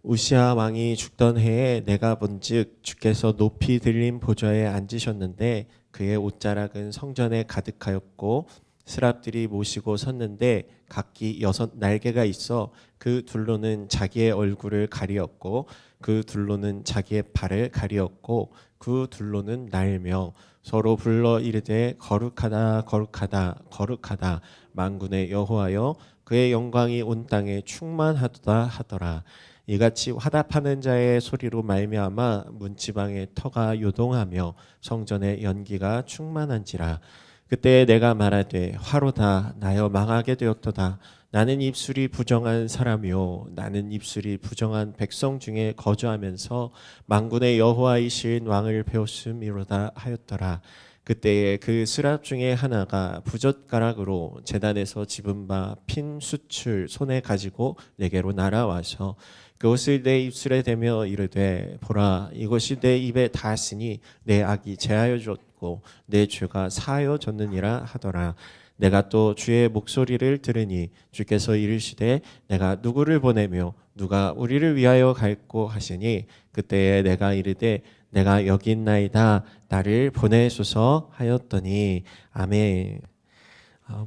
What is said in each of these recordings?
우시아 왕이 죽던 해에 내가 본즉 주께서 높이 들린 보좌에 앉으셨는데 그의 옷자락은 성전에 가득하였고 스랍들이 모시고 섰는데 각기 6 날개가 있어 그 둘로는 자기의 얼굴을 가리었고 그 둘로는 자기의 발을 가리었고 그 둘로는 날며 서로 불러 이르되 거룩하다 거룩하다 거룩하다 만군의 여호와여 그의 영광이 온 땅에 충만하도다 하더라. 이같이 화답하는 자의 소리로 말미암아 문지방의 터가 요동하며 성전의 연기가 충만한지라. 그때 내가 말하되 화로다 나여 망하게 되었도다. 나는 입술이 부정한 사람이요 나는 입술이 부정한 백성 중에 거주하면서 만군의 여호와이신 왕을 배웠음이로다 하였더라. 그때에 그 스랍 중에 하나가 부젓가락으로 제단에서 집은 바 핀 숯을 손에 가지고 내게로 날아와서 그것을 내 입술에 대며 이르되 보라 이것이 내 입에 닿았으니 내 악이 제하여 졌고 내 죄가 사하여 졌느니라 하더라. 내가 또 주의 목소리를 들으니 주께서 이르시되 내가 누구를 보내며 누가 우리를 위하여 갈고 하시니 그때에 내가 이르되 내가 여기 있나이다 나를 보내소서 하였더니 아멘.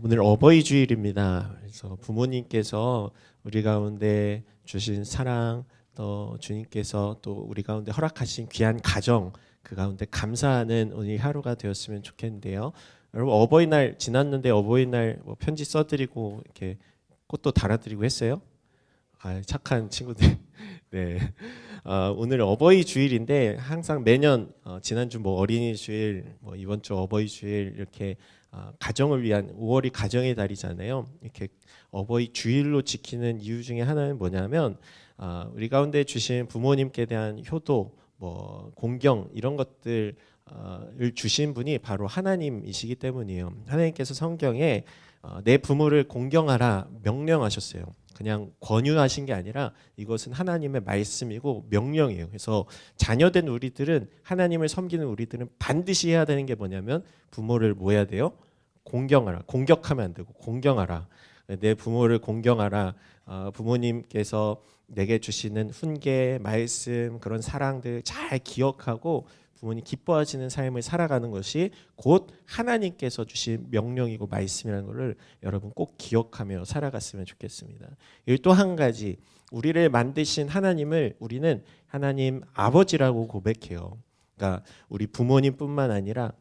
오늘 어버이 주일입니다. 그래서 부모님께서 우리 가운데 주신 사랑 또 주님께서 또 우리 가운데 허락하신 귀한 가정 그 가운데 감사하는 오늘 하루가 되었으면 좋겠는데요. 여러분 어버이날 지났는데 어버이날 뭐 편지 써드리고 이렇게 꽃도 달아드리고 했어요? 착한 친구들. 네. 오늘 어버이 주일인데 항상 매년 지난주 뭐 어린이 주일, 뭐 이번 주 어버이 주일 이렇게 가정을 위한 5월이 가정의 달이잖아요. 이렇게 어버이 주일로 지키는 이유 중에 하나는 뭐냐면 우리 가운데 주신 부모님께 대한 효도, 뭐 공경 이런 것들을 주신 분이 바로 하나님이시기 때문이에요. 하나님께서 성경에 내 부모를 공경하라 명령하셨어요. 그냥 권유하신 게 아니라 이것은 하나님의 말씀이고 명령이에요. 그래서 자녀된 우리들은 하나님을 섬기는 우리들은 반드시 해야 되는 게 뭐냐면 부모를 뭐 해야 돼요? 공경하라. 공격하면 안 되고 공경하라. 내 부모를 공경하라. 부모님께서 내게 주시는 훈계, 말씀 그런 사랑들 잘 기억하고 부모님 기뻐하시는 삶을 살아가는 것이 곧 하나님께서 주신 명령이고 말씀이라는 것을 여러분 꼭 기억하며 살아갔으면 좋겠습니다. 또 한 가지 우리를 만드신 하나님을 우리는 하나님 아버지라고 고백해요. 그러니까 우리 부모님뿐만 아니라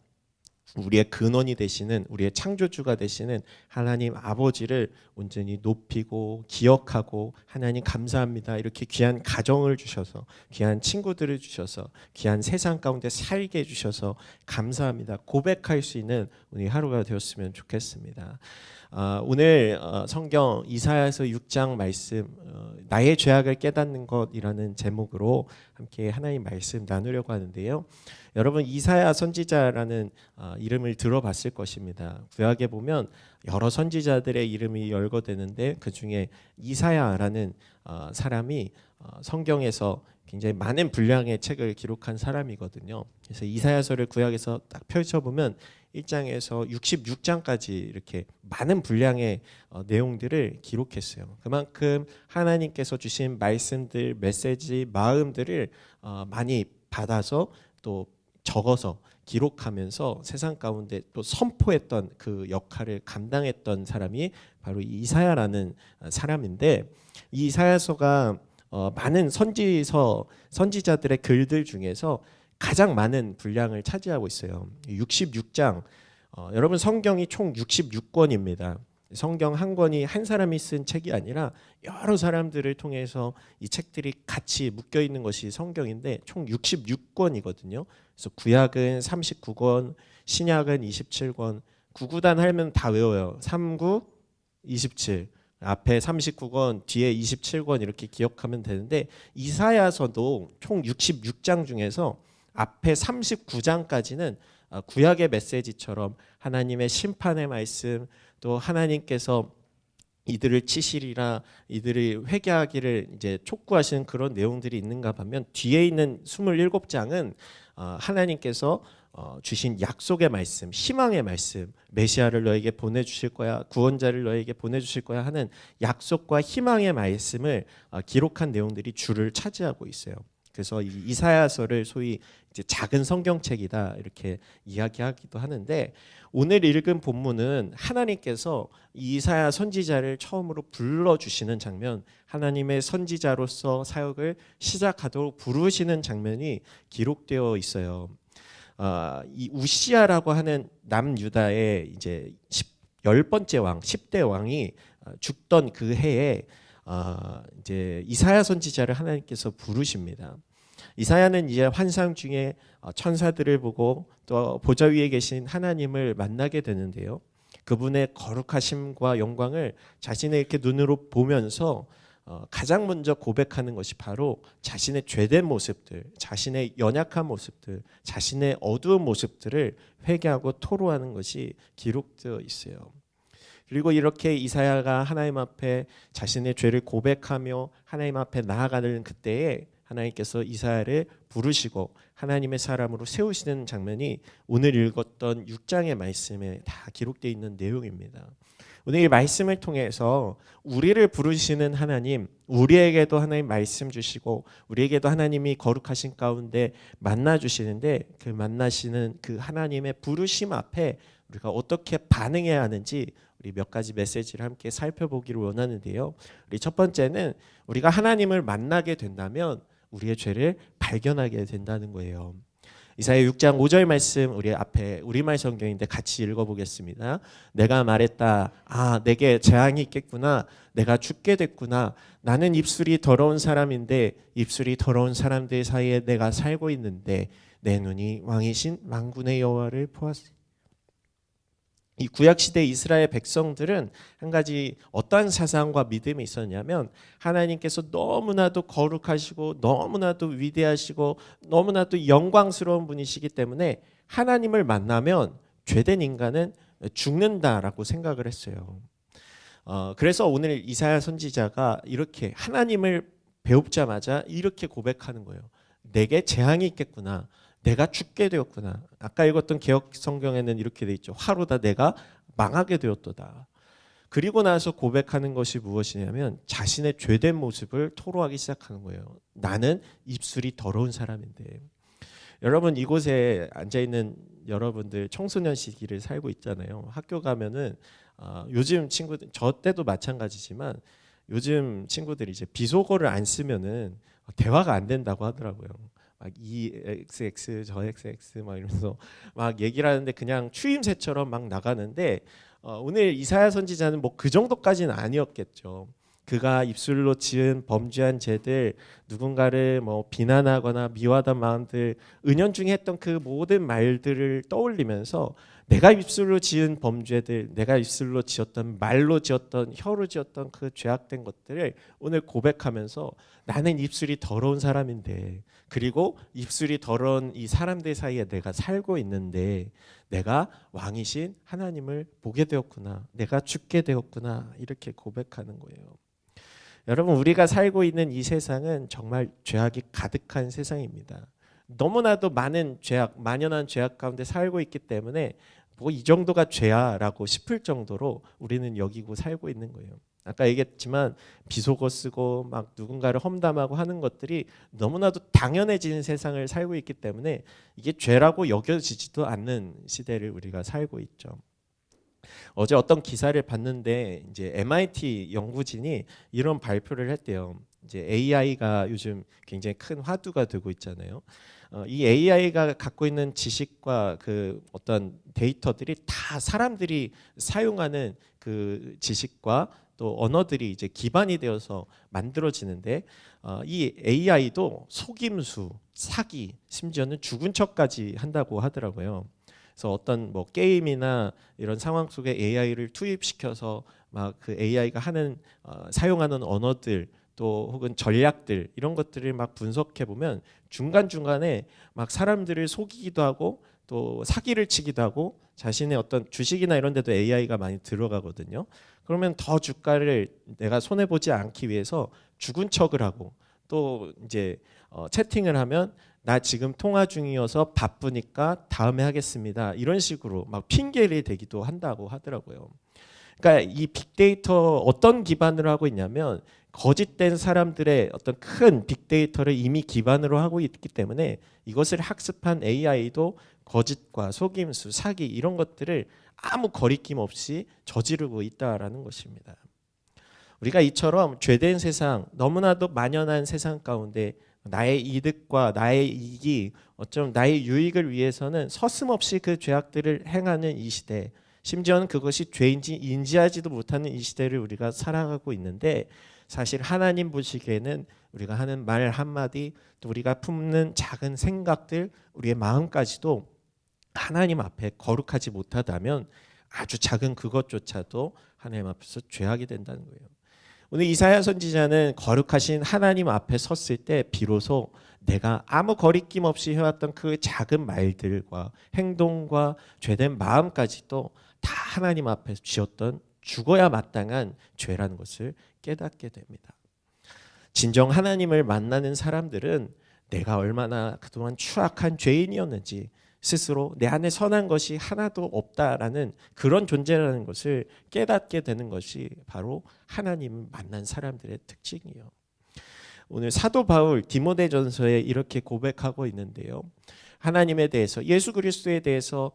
우리의 근원이 되시는 우리의 창조주가 되시는 하나님 아버지를 온전히 높이고 기억하고 하나님 감사합니다. 이렇게 귀한 가정을 주셔서 귀한 친구들을 주셔서 귀한 세상 가운데 살게 해주셔서 감사합니다. 고백할 수 있는 오늘 하루가 되었으면 좋겠습니다. 오늘 성경 이사야서 6장 말씀 나의 죄악을 깨닫는 것이라는 제목으로 함께 하나님 말씀 나누려고 하는데요. 여러분 이사야 선지자라는 이름을 들어봤을 것입니다. 구약에 보면 여러 선지자들의 이름이 열거되는데 그 중에 이사야라는 사람이 성경에서 굉장히 많은 분량의 책을 기록한 사람이거든요. 그래서 이사야서를 구약에서 딱 펼쳐보면 1장에서 66장까지 이렇게 많은 분량의 내용들을 기록했어요. 그만큼 하나님께서 주신 말씀들, 메시지, 마음들을 많이 받아서 또 적어서 기록하면서 세상 가운데 또 선포했던 그 역할을 감당했던 사람이 바로 이사야라는 사람인데 이 이사야서가 많은 선지자들의 글들 중에서 가장 많은 분량을 차지하고 있어요. 66장. 여러분 성경이 총 66권입니다. 성경 한 권이 한 사람이 쓴 책이 아니라 여러 사람들을 통해서 이 책들이 같이 묶여 있는 것이 성경인데 총 66권이거든요. 그래서 구약은 39권, 신약은 27권. 구구단 하면 다 외워요. 39, 27. 앞에 39권, 뒤에 27권 이렇게 기억하면 되는데 이사야서도 총 66장 중에서 앞에 39장까지는 구약의 메시지처럼 하나님의 심판의 말씀 또 하나님께서 이들을 치시리라 이들이 회개하기를 이제 촉구하시는 그런 내용들이 있는가 하면 뒤에 있는 27장은 하나님께서 주신 약속의 말씀, 희망의 말씀, 메시아를 너에게 보내주실 거야, 구원자를 너에게 보내주실 거야 하는 약속과 희망의 말씀을 기록한 내용들이 줄을 차지하고 있어요. 그래서 이 이사야서를 소위 이제 작은 성경책이다 이렇게 이야기하기도 하는데, 오늘 읽은 본문은 하나님께서 이사야 선지자를 처음으로 불러주시는 장면, 하나님의 선지자로서 사역을 시작하도록 부르시는 장면이 기록되어 있어요. 이 우시야라고 하는 남유다의 이제 10번째 왕, 10대 왕이 죽던 그 해에 이제 이사야 선지자를 하나님께서 부르십니다. 이사야는 이제 환상 중에 천사들을 보고 또 보좌 위에 계신 하나님을 만나게 되는데요. 그분의 거룩하심과 영광을 자신의 이렇게 눈으로 보면서 가장 먼저 고백하는 것이 바로 자신의 죄된 모습들, 자신의 연약한 모습들, 자신의 어두운 모습들을 회개하고 토로하는 것이 기록되어 있어요. 그리고 이렇게 이사야가 하나님 앞에 자신의 죄를 고백하며 하나님 앞에 나아가는 그때에 하나님께서 이사야를 부르시고 하나님의 사람으로 세우시는 장면이 오늘 읽었던 6장의 말씀에 다 기록되어 있는 내용입니다. 오늘 이 말씀을 통해서 우리를 부르시는 하나님, 우리에게도 하나님 말씀 주시고 우리에게도 하나님이 거룩하신 가운데 만나 주시는데, 그 만나시는 그 하나님의 부르심 앞에 우리가 어떻게 반응해야 하는지 우리 몇 가지 메시지를 함께 살펴보기를 원하는데요. 우리 첫 번째는 우리가 하나님을 만나게 된다면 우리의 죄를 발견하게 된다는 거예요. 이사야 6장 5절 말씀 우리 앞에 우리말 성경인데 같이 읽어보겠습니다. 내가 말했다. 내게 재앙이 있겠구나. 내가 죽게 됐구나. 나는 입술이 더러운 사람인데 입술이 더러운 사람들 사이에 내가 살고 있는데 내 눈이 왕이신 만군의 여호와를 보았으니. 이 구약시대 이스라엘 백성들은 한 가지 어떠한 사상과 믿음이 있었냐면, 하나님께서 너무나도 거룩하시고 너무나도 위대하시고 너무나도 영광스러운 분이시기 때문에 하나님을 만나면 죄된 인간은 죽는다라고 생각을 했어요. 그래서 오늘 이사야 선지자가 이렇게 하나님을 배웁자마자 이렇게 고백하는 거예요. 내게 재앙이 있겠구나. 내가 죽게 되었구나. 아까 읽었던 개역 성경에는 이렇게 돼 있죠. 화로다 내가 망하게 되었도다. 그리고 나서 고백하는 것이 무엇이냐면 자신의 죄된 모습을 토로하기 시작하는 거예요. 나는 입술이 더러운 사람인데. 여러분, 이곳에 앉아있는 여러분들 청소년 시기를 살고 있잖아요. 학교 가면은 요즘 친구들, 저 때도 마찬가지지만 요즘 친구들이 이제 비속어를 안 쓰면은 대화가 안 된다고 하더라고요. 막 이 XX 저 XX 막 이러면서 막 얘기를 하는데 그냥 추임새처럼 막 나가는데, 오늘 이사야 선지자는 뭐 그 정도까지는 아니었겠죠. 그가 입술로 지은 범죄한 죄들, 누군가를 뭐 비난하거나 미워하던 마음들, 은연중에 했던 그 모든 말들을 떠올리면서 내가 입술로 지은 범죄들, 내가 입술로 지었던, 말로 지었던, 혀로 지었던 그 죄악된 것들을 오늘 고백하면서 나는 입술이 더러운 사람인데, 그리고 입술이 더러운 이 사람들 사이에 내가 살고 있는데 내가 왕이신 하나님을 보게 되었구나, 내가 죽게 되었구나, 이렇게 고백하는 거예요. 여러분, 우리가 살고 있는 이 세상은 정말 죄악이 가득한 세상입니다. 너무나도 많은 죄악, 만연한 죄악 가운데 살고 있기 때문에 뭐 이 정도가 죄야라고 싶을 정도로 우리는 여기고 살고 있는 거예요. 아까 얘기했지만 비속어 쓰고 막 누군가를 험담하고 하는 것들이 너무나도 당연해지는 세상을 살고 있기 때문에 이게 죄라고 여겨지지도 않는 시대를 우리가 살고 있죠. 어제 어떤 기사를 봤는데 이제 MIT 연구진이 이런 발표를 했대요. 이제 AI가 요즘 굉장히 큰 화두가 되고 있잖아요. 이 AI가 갖고 있는 지식과 그 어떤 데이터들이 다 사람들이 사용하는 그 지식과 또 언어들이 이제 기반이 되어서 만들어지는데, 이 AI도 속임수, 사기, 심지어는 죽은 척까지 한다고 하더라고요. 그래서 어떤 뭐 게임이나 이런 상황 속에 AI를 투입시켜서 막 그 AI가 하는 사용하는 언어들 또 혹은 전략들, 이런 것들을 막 분석해 보면 중간중간에 막 사람들을 속이기도 하고 또 사기를 치기도 하고, 자신의 어떤 주식이나 이런 데도 AI가 많이 들어가거든요. 그러면 더 주가를 내가 손해 보지 않기 위해서 죽은 척을 하고, 또 이제 채팅을 하면 나 지금 통화 중이어서 바쁘니까 다음에 하겠습니다. 이런 식으로 막 핑계를 대기도 한다고 하더라고요. 그러니까 이 빅데이터 어떤 기반으로 하고 있냐면 거짓된 사람들의 어떤 큰 빅데이터를 이미 기반으로 하고 있기 때문에 이것을 학습한 AI도 거짓과 속임수, 사기 이런 것들을 아무 거리낌 없이 저지르고 있다라는 것입니다. 우리가 이처럼 죄된 세상, 너무나도 만연한 세상 가운데 나의 이득과 나의 이익이 어쩜 나의 유익을 위해서는 서슴없이 그 죄악들을 행하는 이 시대, 심지어는 그것이 죄인지 인지하지도 못하는 이 시대를 우리가 살아가고 있는데 사실 하나님 보시기에는 우리가 하는 말 한마디, 또 우리가 품는 작은 생각들, 우리의 마음까지도 하나님 앞에 거룩하지 못하다면 아주 작은 그것조차도 하나님 앞에서 죄악이 된다는 거예요. 오늘 이사야 선지자는 거룩하신 하나님 앞에 섰을 때 비로소 내가 아무 거리낌 없이 해왔던 그 작은 말들과 행동과 죄된 마음까지도 다 하나님 앞에 지었던 죽어야 마땅한 죄라는 것을 깨닫게 됩니다. 진정 하나님을 만나는 사람들은 내가 얼마나 그동안 추악한 죄인이었는지 스스로 내 안에 선한 것이 하나도 없다라는 그런 존재라는 것을 깨닫게 되는 것이 바로 하나님을 만난 사람들의 특징이에요. 오늘 사도 바울 디모데전서에 이렇게 고백하고 있는데요. 하나님에 대해서 예수 그리스도에 대해서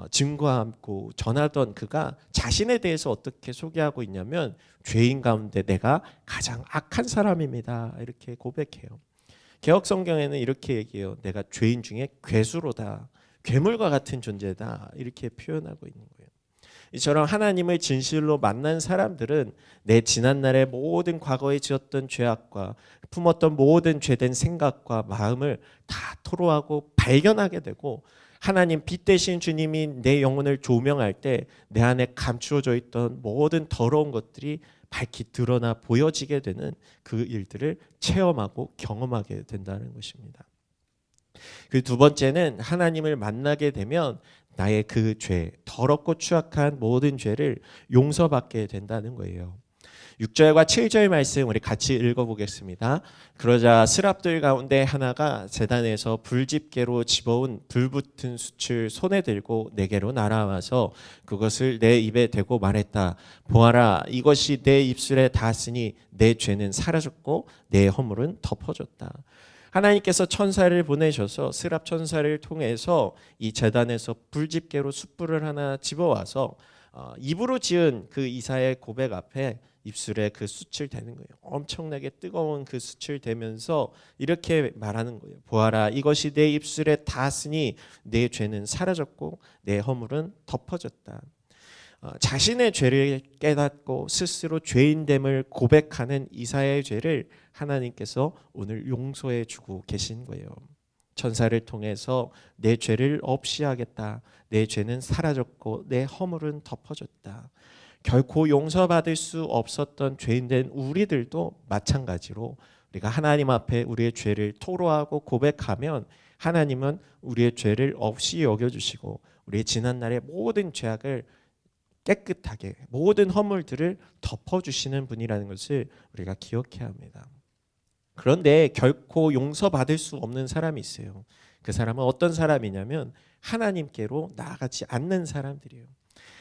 증거하고 전하던 그가 자신에 대해서 어떻게 소개하고 있냐면 죄인 가운데 내가 가장 악한 사람입니다. 이렇게 고백해요. 개역 성경에는 이렇게 얘기해요. 내가 죄인 중에 괴수로다. 괴물과 같은 존재다. 이렇게 표현하고 있는 거예요. 이처럼 하나님을 진실로 만난 사람들은 내 지난날의 모든 과거에 지었던 죄악과 품었던 모든 죄된 생각과 마음을 다 토로하고 발견하게 되고 하나님 빛 되신 주님이 내 영혼을 조명할 때 내 안에 감추어져 있던 모든 더러운 것들이 밝히 드러나 보여지게 되는 그 일들을 체험하고 경험하게 된다는 것입니다. 그 두 번째는 하나님을 만나게 되면 나의 그 죄, 더럽고 추악한 모든 죄를 용서받게 된다는 거예요. 6절과 7절 말씀 우리 같이 읽어보겠습니다. 그러자 스랍들 가운데 하나가 제단에서 불집게로 집어온 불붙은 숯을 손에 들고 내게로 날아와서 그것을 내 입에 대고 말했다. 보아라, 이것이 내 입술에 닿았으니 내 죄는 사라졌고 내 허물은 덮어졌다. 하나님께서 천사를 보내셔서 스랍 천사를 통해서 이 제단에서 불집게로 숯불을 하나 집어와서 입으로 지은 그 이사의 고백 앞에 입술에 그 숯을 대는 거예요. 엄청나게 뜨거운 그 숯을 대면서 이렇게 말하는 거예요. 보아라, 이것이 내 입술에 닿았으니 내 죄는 사라졌고 내 허물은 덮어졌다. 자신의 죄를 깨닫고 스스로 죄인됨을 고백하는 이사야의 죄를 하나님께서 오늘 용서해 주고 계신 거예요. 천사를 통해서 내 죄를 없이 하겠다. 내 죄는 사라졌고 내 허물은 덮어졌다. 결코 용서받을 수 없었던 죄인된 우리들도 마찬가지로 우리가 하나님 앞에 우리의 죄를 토로하고 고백하면 하나님은 우리의 죄를 없이 여겨주시고 우리의 지난날의 모든 죄악을 깨끗하게 모든 허물들을 덮어주시는 분이라는 것을 우리가 기억해야 합니다. 그런데 결코 용서받을 수 없는 사람이 있어요. 그 사람은 어떤 사람이냐면 하나님께로 나아가지 않는 사람들이에요.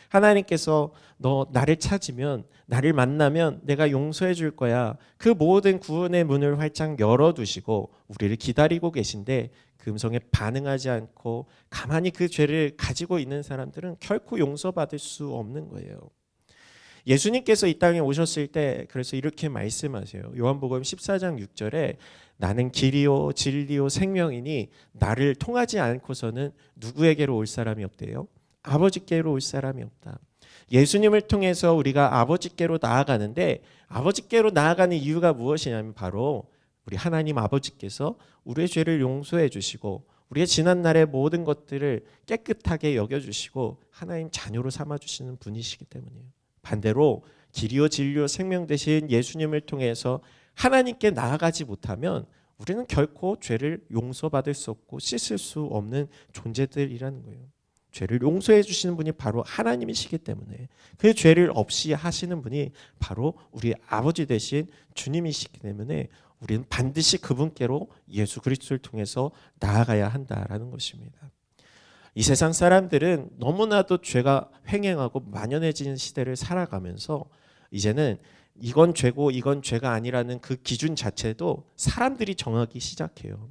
하나님께서 너 나를 찾으면 나를 만나면 내가 용서해 줄 거야. 그 모든 구원의 문을 활짝 열어두시고 우리를 기다리고 계신데 그 음성에 반응하지 않고 가만히 그 죄를 가지고 있는 사람들은 결코 용서받을 수 없는 거예요. 예수님께서 이 땅에 오셨을 때 그래서 이렇게 말씀하세요. 요한복음 14장 6절에 나는 길이요 진리요 생명이니 나를 통하지 않고서는 누구에게로 올 사람이 없대요. 아버지께로 올 사람이 없다. 예수님을 통해서 우리가 아버지께로 나아가는데 아버지께로 나아가는 이유가 무엇이냐면 바로 우리 하나님 아버지께서 우리의 죄를 용서해 주시고 우리의 지난날의 모든 것들을 깨끗하게 여겨주시고 하나님 자녀로 삼아주시는 분이시기 때문이에요. 반대로 길이요 진리요 생명 되신 예수님을 통해서 하나님께 나아가지 못하면 우리는 결코 죄를 용서받을 수 없고 씻을 수 없는 존재들이라는 거예요. 죄를 용서해 주시는 분이 바로 하나님이시기 때문에 그 죄를 없이 하시는 분이 바로 우리 아버지 되신 주님이시기 때문에 우리는 반드시 그분께로 예수 그리스도를 통해서 나아가야 한다라는 것입니다. 이 세상 사람들은 너무나도 죄가 횡행하고 만연해지는 시대를 살아가면서 이제는 이건 죄고 이건 죄가 아니라는 그 기준 자체도 사람들이 정하기 시작해요.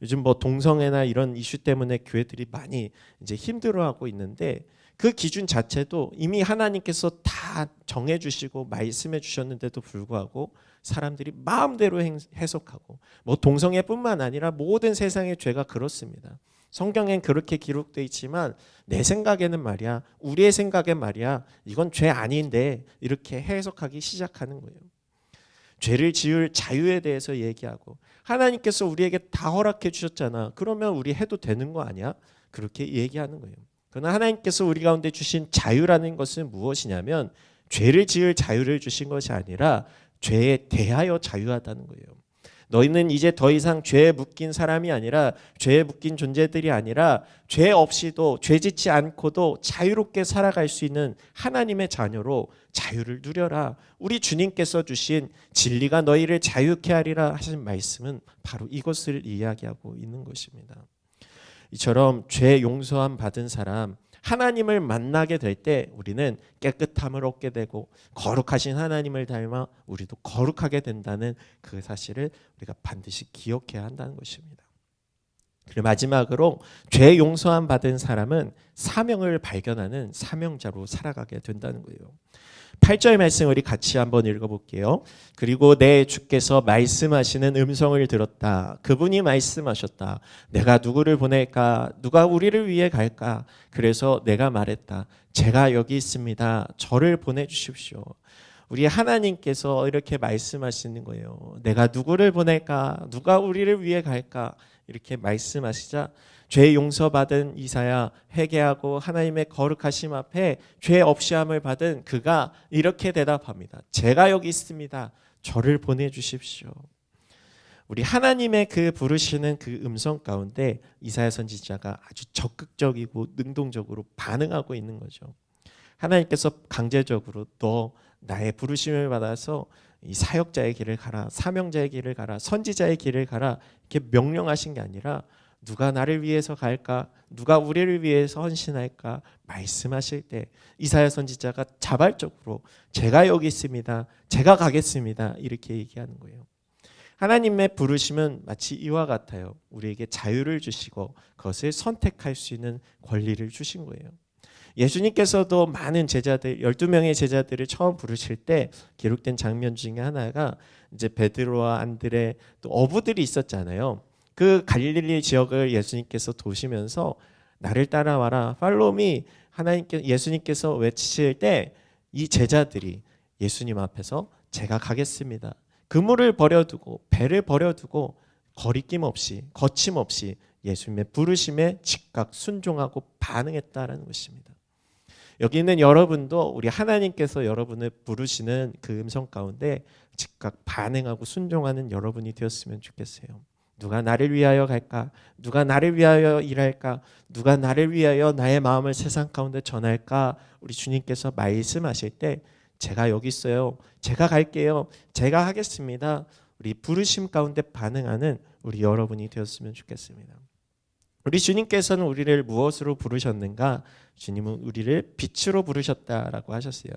요즘 뭐 동성애나 이런 이슈 때문에 교회들이 많이 이제 힘들어하고 있는데 그 기준 자체도 이미 하나님께서 다 정해주시고 말씀해 주셨는데도 불구하고 사람들이 마음대로 해석하고 뭐 동성애뿐만 아니라 모든 세상의 죄가 그렇습니다. 성경엔 그렇게 기록되어 있지만 내 생각에는 말이야, 우리의 생각엔 말이야, 이건 죄 아닌데 이렇게 해석하기 시작하는 거예요. 죄를 지을 자유에 대해서 얘기하고 하나님께서 우리에게 다 허락해 주셨잖아. 그러면 우리 해도 되는 거 아니야? 그렇게 얘기하는 거예요. 그러나 하나님께서 우리 가운데 주신 자유라는 것은 무엇이냐면 죄를 지을 자유를 주신 것이 아니라 죄에 대하여 자유하다는 거예요. 너희는 이제 더 이상 죄에 묶인 사람이 아니라 죄에 묶인 존재들이 아니라 죄 없이도 죄 짓지 않고도 자유롭게 살아갈 수 있는 하나님의 자녀로 자유를 누려라. 우리 주님께서 주신 진리가 너희를 자유케 하리라 하신 말씀은 바로 이것을 이야기하고 있는 것입니다. 이처럼 죄 용서함 받은 사람 하나님을 만나게 될 때 우리는 깨끗함을 얻게 되고 거룩하신 하나님을 닮아 우리도 거룩하게 된다는 그 사실을 우리가 반드시 기억해야 한다는 것입니다. 그리고 마지막으로 죄 용서함 받은 사람은 사명을 발견하는 사명자로 살아가게 된다는 거예요. 8절 말씀 우리 같이 한번 읽어볼게요. 그리고 내 주께서 말씀하시는 음성을 들었다. 그분이 말씀하셨다. 내가 누구를 보낼까? 누가 우리를 위해 갈까? 그래서 내가 말했다. 제가 여기 있습니다. 저를 보내주십시오. 우리 하나님께서 이렇게 말씀하시는 거예요. 내가 누구를 보낼까? 누가 우리를 위해 갈까? 이렇게 말씀하시자 죄 용서받은 이사야 회개하고 하나님의 거룩하심 앞에 죄 없이함을 받은 그가 이렇게 대답합니다. 제가 여기 있습니다. 저를 보내주십시오. 우리 하나님의 그 부르시는 그 음성 가운데 이사야 선지자가 아주 적극적이고 능동적으로 반응하고 있는 거죠. 하나님께서 강제적으로 너 나의 부르심을 받아서 이 사역자의 길을 가라, 사명자의 길을 가라, 선지자의 길을 가라 이렇게 명령하신 게 아니라 누가 나를 위해서 갈까? 누가 우리를 위해서 헌신할까? 말씀하실 때 이사야 선지자가 자발적으로 제가 여기 있습니다. 제가 가겠습니다. 이렇게 얘기하는 거예요. 하나님의 부르심은 마치 이와 같아요. 우리에게 자유를 주시고 그것을 선택할 수 있는 권리를 주신 거예요. 예수님께서도 많은 제자들 12명의 제자들을 처음 부르실 때 기록된 장면 중에 하나가 이제 베드로와 안드레 또 어부들이 있었잖아요. 그 갈릴리 지역을 예수님께서 도시면서 나를 따라와라 팔로미 예수님께서 외치실 때 이 제자들이 예수님 앞에서 제가 가겠습니다. 그물을 버려두고 배를 버려두고 거리낌 없이 거침없이 예수님의 부르심에 즉각 순종하고 반응했다라는 것입니다. 여기 있는 여러분도 우리 하나님께서 여러분을 부르시는 그 음성 가운데 즉각 반응하고 순종하는 여러분이 되었으면 좋겠어요. 누가 나를 위하여 갈까? 누가 나를 위하여 일할까? 누가 나를 위하여 나의 마음을 세상 가운데 전할까? 우리 주님께서 말씀하실 때 제가 여기 있어요. 제가 갈게요. 제가 하겠습니다. 우리 부르심 가운데 반응하는 우리 여러분이 되었으면 좋겠습니다. 우리 주님께서는 우리를 무엇으로 부르셨는가? 주님은 우리를 빛으로 부르셨다라고 하셨어요.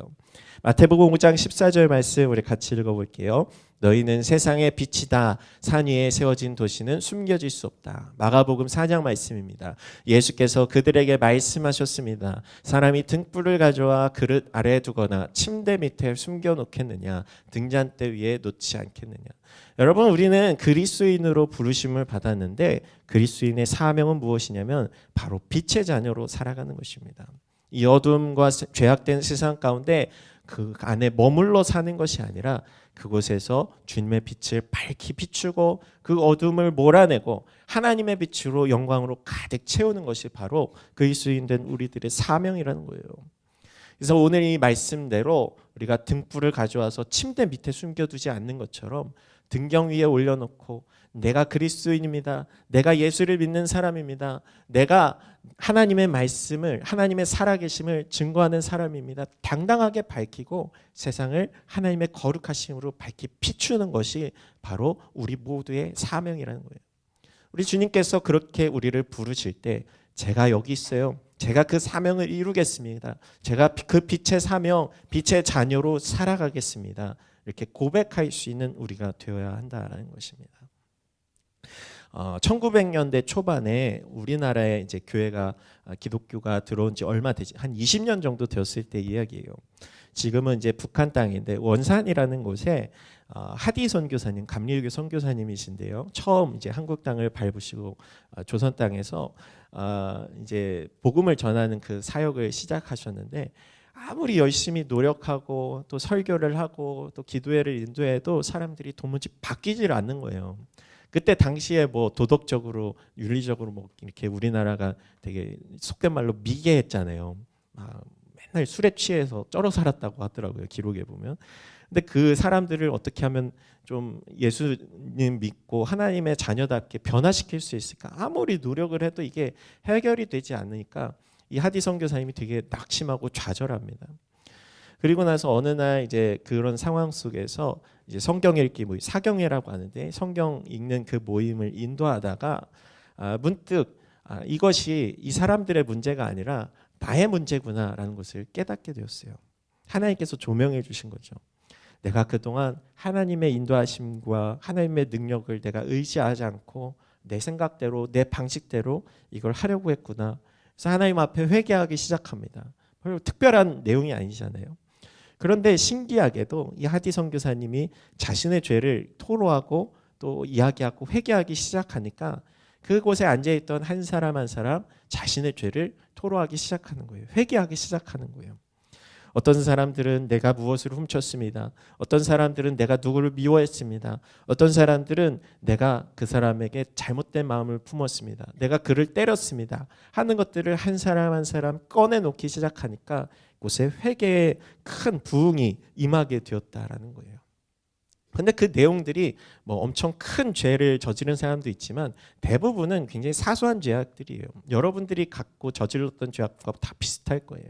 마태복음 5장 14절 말씀 우리 같이 읽어볼게요. 너희는 세상의 빛이다. 산 위에 세워진 도시는 숨겨질 수 없다. 마가복음 4장 말씀입니다. 예수께서 그들에게 말씀하셨습니다. 사람이 등불을 가져와 그릇 아래에 두거나 침대 밑에 숨겨놓겠느냐 등잔대 위에 놓지 않겠느냐. 여러분 우리는 그리스도인으로 부르심을 받았는데 그리스도인의 사명은 무엇이냐면 바로 빛의 자녀로 살아가는 것입니다. 이 어둠과 죄악된 세상 가운데 그 안에 머물러 사는 것이 아니라 그곳에서 주님의 빛을 밝히 비추고 그 어둠을 몰아내고 하나님의 빛으로 영광으로 가득 채우는 것이 바로 그리스도인 된 우리들의 사명이라는 거예요. 그래서 오늘 이 말씀대로 우리가 등불을 가져와서 침대 밑에 숨겨두지 않는 것처럼 등경 위에 올려놓고 내가 그리스도인입니다. 내가 예수를 믿는 사람입니다. 내가 하나님의 말씀을, 하나님의 살아계심을 증거하는 사람입니다. 당당하게 밝히고 세상을 하나님의 거룩하심으로 밝히 비추는 것이 바로 우리 모두의 사명이라는 거예요. 우리 주님께서 그렇게 우리를 부르실 때 제가 여기 있어요. 제가 그 사명을 이루겠습니다. 제가 그 빛의 사명, 빛의 자녀로 살아가겠습니다. 이렇게 고백할 수 있는 우리가 되어야 한다는 것입니다. 1900년대 초반에 우리나라에 이제 교회가 기독교가 들어온 지 얼마 되지 한 20년 정도 되었을 때 이야기예요. 지금은 이제 북한 땅인데 원산이라는 곳에 하디 선교사님, 감리교 선교사님이신데요. 처음 이제 한국 땅을 밟으시고 조선 땅에서 이제 복음을 전하는 그 사역을 시작하셨는데 아무리 열심히 노력하고 또 설교를 하고 또 기도회를 인도해도 사람들이 도무지 바뀌질 않는 거예요. 그때 당시에 뭐 도덕적으로 윤리적으로 뭐 이렇게 우리나라가 되게 속된 말로 미개했잖아요. 맨날 술에 취해서 쩔어 살았다고 하더라고요. 기록에 보면. 근데 그 사람들을 어떻게 하면 좀 예수님 믿고 하나님의 자녀답게 변화시킬 수 있을까? 아무리 노력을 해도 이게 해결이 되지 않으니까 이 하디 선교사님이 되게 낙심하고 좌절합니다. 그리고 나서 어느 날 이제 그런 상황 속에서 이제 성경 읽기 모임, 사경회라고 하는데 성경 읽는 그 모임을 인도하다가 문득 이것이 이 사람들의 문제가 아니라 나의 문제구나라는 것을 깨닫게 되었어요. 하나님께서 조명해 주신 거죠. 내가 그동안 하나님의 인도하심과 하나님의 능력을 내가 의지하지 않고 내 생각대로 내 방식대로 이걸 하려고 했구나. 그래서 하나님 앞에 회개하기 시작합니다. 별로 특별한 내용이 아니잖아요. 그런데 신기하게도 이 하디 선교사님이 자신의 죄를 토로하고 또 이야기하고 회개하기 시작하니까 그곳에 앉아있던 한 사람 한 사람 자신의 죄를 토로하기 시작하는 거예요. 회개하기 시작하는 거예요. 어떤 사람들은 내가 무엇을 훔쳤습니다. 어떤 사람들은 내가 누구를 미워했습니다. 어떤 사람들은 내가 그 사람에게 잘못된 마음을 품었습니다. 내가 그를 때렸습니다. 하는 것들을 한 사람 한 사람 꺼내놓기 시작하니까 곳에 회개의 큰 부흥이 임하게 되었다라는 거예요. 근데 그 내용들이 뭐 엄청 큰 죄를 저지른 사람도 있지만 대부분은 굉장히 사소한 죄악들이에요. 여러분들이 갖고 저질렀던 죄악과 다 비슷할 거예요.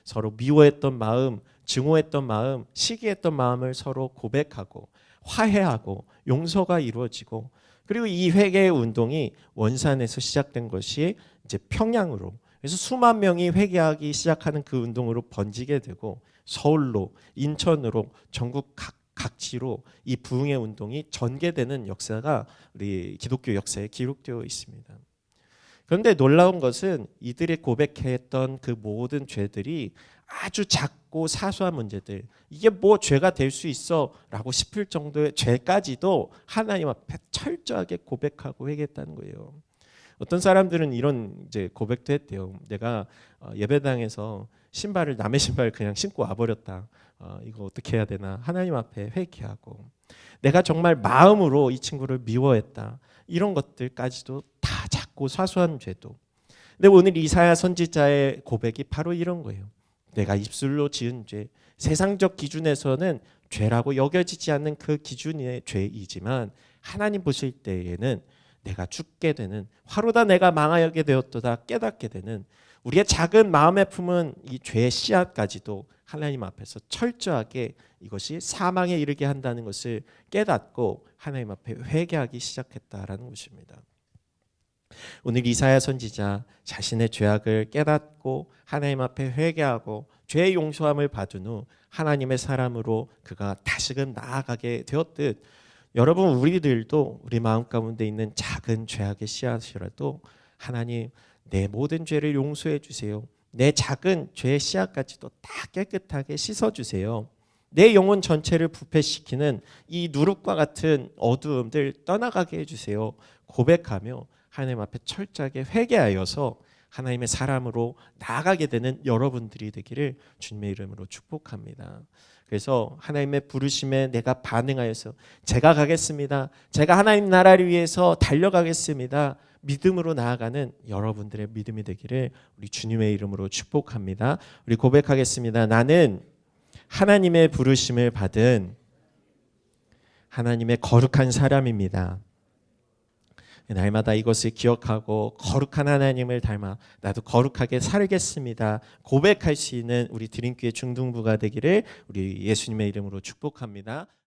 서로 미워했던 마음, 증오했던 마음, 시기했던 마음을 서로 고백하고 화해하고 용서가 이루어지고 그리고 이 회개의 운동이 원산에서 시작된 것이 이제 평양으로 그래서 수만 명이 회개하기 시작하는 그 운동으로 번지게 되고 서울로 인천으로 전국 각지로 이 부흥의 운동이 전개되는 역사가 우리 기독교 역사에 기록되어 있습니다. 그런데 놀라운 것은 이들이 고백했던 그 모든 죄들이 아주 작고 사소한 문제들 이게 뭐 죄가 될 수 있어 라고 싶을 정도의 죄까지도 하나님 앞에 철저하게 고백하고 회개했다는 거예요. 어떤 사람들은 이런 이제 고백도 했대요. 내가 예배당에서 신발을 남의 신발을 그냥 신고 와버렸다. 이거 어떻게 해야 되나 하나님 앞에 회개하고 내가 정말 마음으로 이 친구를 미워했다. 이런 것들까지도 다 작고 사소한 죄도. 근데 오늘 이사야 선지자의 고백이 바로 이런 거예요. 내가 입술로 지은 죄, 세상적 기준에서는 죄라고 여겨지지 않는 그 기준의 죄이지만 하나님 보실 때에는 내가 죽게 되는 화로다 내가 망하게 되었도다 깨닫게 되는 우리의 작은 마음에 품은 이 죄의 씨앗까지도 하나님 앞에서 철저하게 이것이 사망에 이르게 한다는 것을 깨닫고 하나님 앞에 회개하기 시작했다라는 것입니다. 오늘 이사야 선지자 자신의 죄악을 깨닫고 하나님 앞에 회개하고 죄의 용서함을 받은 후 하나님의 사람으로 그가 다시금 나아가게 되었듯 여러분 우리들도 우리 마음 가운데 있는 작은 죄악의 씨앗이라도 하나님 내 모든 죄를 용서해 주세요. 내 작은 죄의 씨앗까지도 다 깨끗하게 씻어주세요. 내 영혼 전체를 부패시키는 이 누룩과 같은 어두움들 떠나가게 해주세요. 고백하며 하나님 앞에 철저하게 회개하여서 하나님의 사람으로 나아가게 되는 여러분들이 되기를 주님의 이름으로 축복합니다. 그래서 하나님의 부르심에 내가 반응하여서 제가 가겠습니다. 제가 하나님 나라를 위해서 달려가겠습니다. 믿음으로 나아가는 여러분들의 믿음이 되기를 우리 주님의 이름으로 축복합니다. 우리 고백하겠습니다. 나는 하나님의 부르심을 받은 하나님의 거룩한 사람입니다. 날마다 이것을 기억하고 거룩한 하나님을 닮아 나도 거룩하게 살겠습니다. 고백할 수 있는 우리 드림교회 중등부가 되기를 우리 예수님의 이름으로 축복합니다.